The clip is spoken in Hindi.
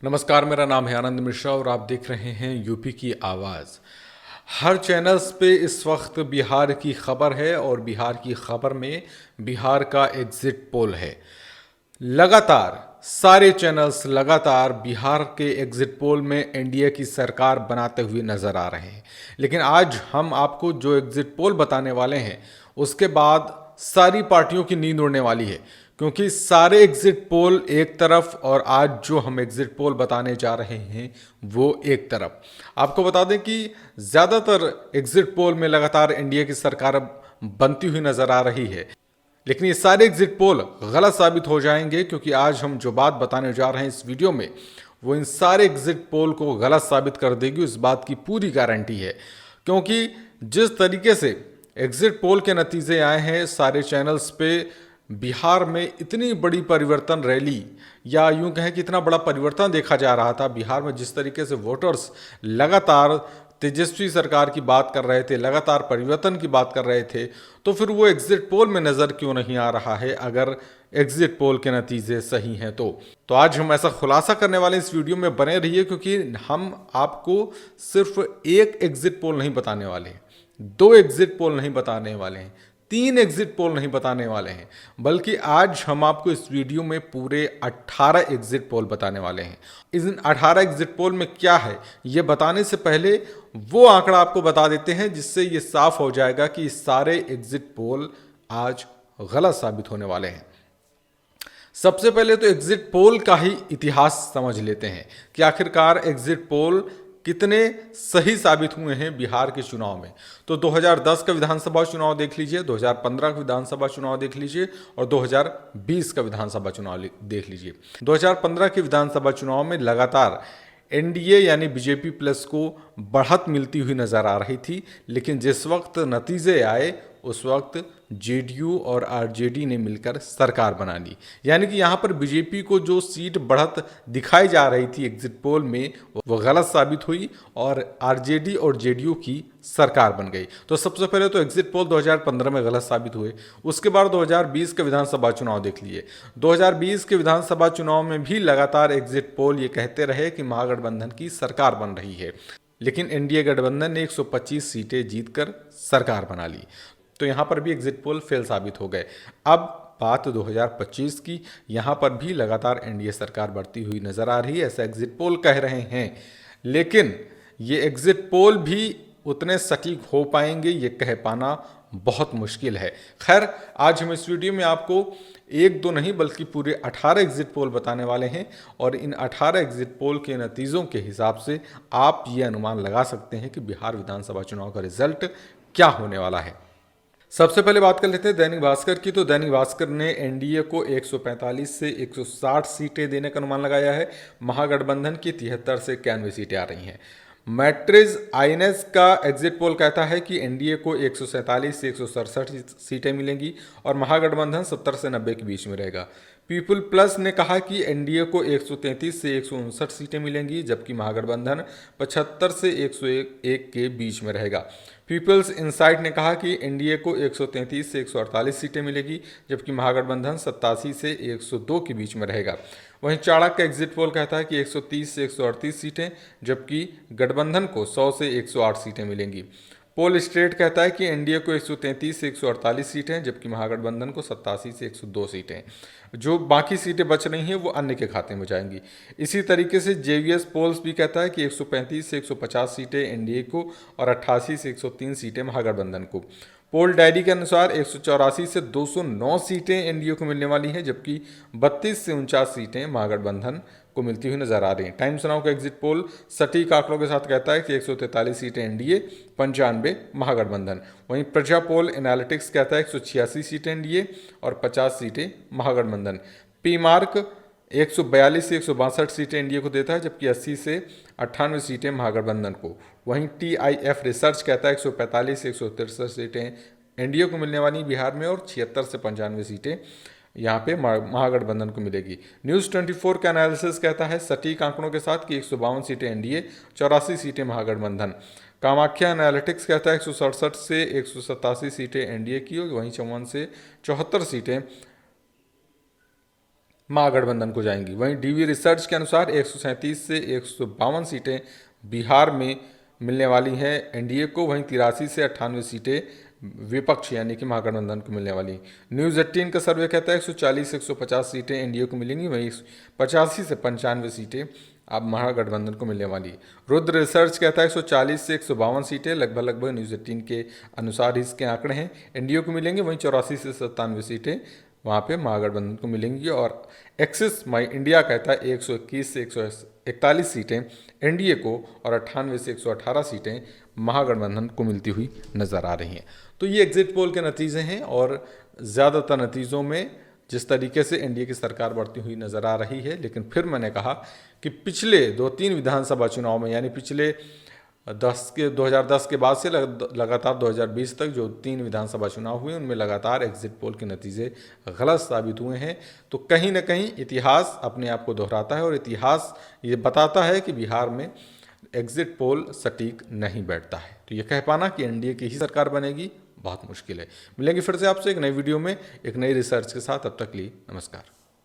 नमस्कार, मेरा नाम है आनंद मिश्रा और आप देख रहे हैं यूपी की आवाज़। हर चैनल्स पे इस वक्त बिहार की खबर है और बिहार की खबर में बिहार का एग्जिट पोल है। लगातार सारे चैनल्स लगातार बिहार के एग्जिट पोल में एनडीए की सरकार बनाते हुए नजर आ रहे हैं। लेकिन आज हम आपको जो एग्जिट पोल बताने वाले हैं उसके बाद सारी पार्टियों की नींद उड़ने वाली है, क्योंकि सारे एग्जिट पोल एक तरफ और आज जो हम एग्जिट पोल बताने जा रहे हैं वो एक तरफ। आपको बता दें कि ज़्यादातर एग्जिट पोल में लगातार एनडीए की सरकार बनती हुई नजर आ रही है, लेकिन ये सारे एग्जिट पोल गलत साबित हो जाएंगे, क्योंकि आज हम जो बात बताने जा रहे हैं इस वीडियो में वो इन सारे एग्जिट पोल को गलत साबित कर देगी। इस बात की पूरी गारंटी है, क्योंकि जिस तरीके से एग्जिट पोल के नतीजे आए हैं सारे चैनल्स पे, बिहार में इतनी बड़ी परिवर्तन रैली या यूं कहें कि इतना बड़ा परिवर्तन देखा जा रहा था बिहार में। जिस तरीके से वोटर्स लगातार तेजस्वी सरकार की बात कर रहे थे, लगातार परिवर्तन की बात कर रहे थे, तो फिर वो एग्जिट पोल में नज़र क्यों नहीं आ रहा है अगर एग्जिट पोल के नतीजे सही हैं तो आज हम ऐसा खुलासा करने वाले इस वीडियो में बने रहिए, क्योंकि हम आपको सिर्फ एक एग्जिट पोल नहीं बताने वाले हैं, दो एग्जिट पोल नहीं बताने वाले हैं, तीन एग्जिट पोल नहीं बताने वाले हैं, बल्कि आज हम आपको इस वीडियो में पूरे 18 एग्जिट पोल बताने वाले हैं। इन 18 एग्जिट पोल में क्या है ये बताने से पहले वो आंकड़ा आपको बता देते हैं जिससे ये साफ हो जाएगा कि सारे एग्जिट पोल आज गलत साबित होने वाले हैं। सबसे पहले तो एग्जिट पोल का ही इतिहास समझ लेते हैं कि आखिरकार एग्जिट पोल कितने सही साबित हुए हैं बिहार के चुनाव में। तो 2010 का विधानसभा चुनाव देख लीजिए, 2015 का विधानसभा चुनाव देख लीजिए और 2020 का विधानसभा चुनाव देख लीजिए। 2015 के विधानसभा चुनाव में लगातार एनडीए यानी बीजेपी प्लस को बढ़त मिलती हुई नजर आ रही थी, लेकिन जिस वक्त नतीजे आए उस वक्त जेडीयू और आरजेडी ने मिलकर सरकार बना ली। यानी कि यहाँ पर बीजेपी को जो सीट बढ़त दिखाई जा रही थी एग्जिट पोल में वो गलत साबित हुई और आरजेडी और जेडीयू की सरकार बन गई। तो सबसे पहले तो एग्जिट पोल 2015 में गलत साबित हुए। उसके बाद 2020 के विधानसभा चुनाव देख लिए। 2020 के विधानसभा चुनाव में भी लगातार एग्जिट पोल ये कहते रहे कि महागठबंधन की सरकार बन रही है, लेकिन एनडीए गठबंधन ने 125 सीटें जीतकर सरकार बना ली। तो यहाँ पर भी एग्जिट पोल फेल साबित हो गए। अब बात 2025 की, यहाँ पर भी लगातार एनडीए सरकार बढ़ती हुई नजर आ रही है, ऐसा एग्जिट पोल कह रहे हैं, लेकिन ये एग्जिट पोल भी उतने सटीक हो पाएंगे ये कह पाना बहुत मुश्किल है। खैर, आज हम इस वीडियो में आपको एक दो नहीं बल्कि पूरे 18 एग्जिट पोल बताने वाले हैं और इन 18 एग्जिट पोल के नतीजों के हिसाब से आप ये अनुमान लगा सकते हैं कि बिहार विधानसभा चुनाव का रिजल्ट क्या होने वाला है। सबसे पहले बात कर लेते हैं दैनिक भास्कर की। तो दैनिक भास्कर ने एनडीए को 145 से 160 सीटें देने का अनुमान लगाया है। महागठबंधन की 73 से 91 सीटें आ रही हैं। मैट्रिज आईएनएस का एग्जिट पोल कहता है कि एनडीए को 147 से 167 सीटें मिलेंगी और महागठबंधन 70 से 90 के बीच में रहेगा। पीपुल प्लस ने कहा कि एनडीए को 133 से 159 सीटें मिलेंगी, जबकि महागठबंधन 75 से 101 के बीच में रहेगा। पीपल्स इंसाइट ने कहा कि एनडीए को 133 से 148 सीटें मिलेगी, जबकि महागठबंधन 87 से 102 के बीच में रहेगा। वहीं चाणक्य का एग्जिट पोल कहता है कि 130 से 138 सीटें, जबकि गठबंधन को 100 से 108 सीटें मिलेंगी। पोल स्ट्रेट कहता है कि एनडीए को 133 से 148 सीटें, जबकि महागठबंधन को 87 से 102 सीटें। जो बाकी सीटें बच रही हैं वो अन्य के खाते में जाएंगी। इसी तरीके से जेवीएस पोल्स भी कहता है कि 135 से 150 सीटें एनडीए को और 88 से 103 सीटें महागठबंधन को। पोल डायरी के अनुसार 184 से 209 सीटें एनडीए को मिलने वाली हैं, जबकि 32 से 49 सीटें महागठबंधन को मिलती हुई नजर आ रही हैं। टाइम्स नाउ का एग्जिट पोल सटीक आंकड़ों के साथ कहता है कि 143 सीटें एनडीए, 95 महागठबंधन। वहीं प्रजा पोल एनालिटिक्स कहता है 186 सीटें एनडीए और 50 सीटें महागठबंधन। पी मार्क 142 से 162 सीटें एनडीए को देता है, जबकि 80 से 98 सीटें महागठबंधन को। वहीं टीआईएफ रिसर्च कहता है 145 से 163 सीटें एनडीए को मिलने वाली बिहार में और 76 से 95 सीटें यहाँ पे महागठबंधन को मिलेगी। न्यूज़ 24 का एनालिसिस कहता है सटीक आंकड़ों के साथ कि 152 सीटें एनडीए, 84 सीटें महागठबंधन। कामाख्या एनालिटिक्स कहता है 167 से 187 सीटें एनडीए की और वहीं 54 से 74 सीटें महागठबंधन को जाएंगी। वहीं डीवी रिसर्च के अनुसार 137 से 152 सीटें बिहार में मिलने वाली हैं एनडीए को, वहीं 83 से 98 सीटें विपक्ष यानी कि महागठबंधन को मिलने वाली। न्यूज़ 18 का सर्वे कहता है 140 से 150 सीटें एनडीए को मिलेंगी, वहीं 85 से 95 सीटें अब महागठबंधन को मिलने वाली। रुद्र रिसर्च कहता है 140 से 152 सीटें लगभग न्यूज़ 18 के अनुसार इसके आंकड़े हैं एनडीए को मिलेंगे, वहीं 84 से 97 सीटें वहाँ पे महागठबंधन को मिलेंगी। और एक्सिस माई इंडिया कहता है 121 से 141 सीटें एनडीए को और 98 से 118 सीटें महागठबंधन को मिलती हुई नज़र आ रही हैं। तो ये एग्जिट पोल के नतीजे हैं और ज़्यादातर नतीजों में जिस तरीके से एनडीए की सरकार बढ़ती हुई नज़र आ रही है, लेकिन फिर मैंने कहा कि पिछले 2-3 विधानसभा चुनाव में यानी पिछले 2010 के बाद से लगातार 2020 तक जो 3 विधानसभा चुनाव हुए उनमें लगातार एग्जिट पोल के नतीजे गलत साबित हुए हैं। तो कहीं ना कहीं इतिहास अपने आप को दोहराता है और इतिहास ये बताता है कि बिहार में एग्जिट पोल सटीक नहीं बैठता है। तो ये कह पाना कि एनडीए की ही सरकार बनेगी बहुत मुश्किल है। मिलेंगे फिर से आपसे एक नई वीडियो में एक नई रिसर्च के साथ। अब तक लिए नमस्कार।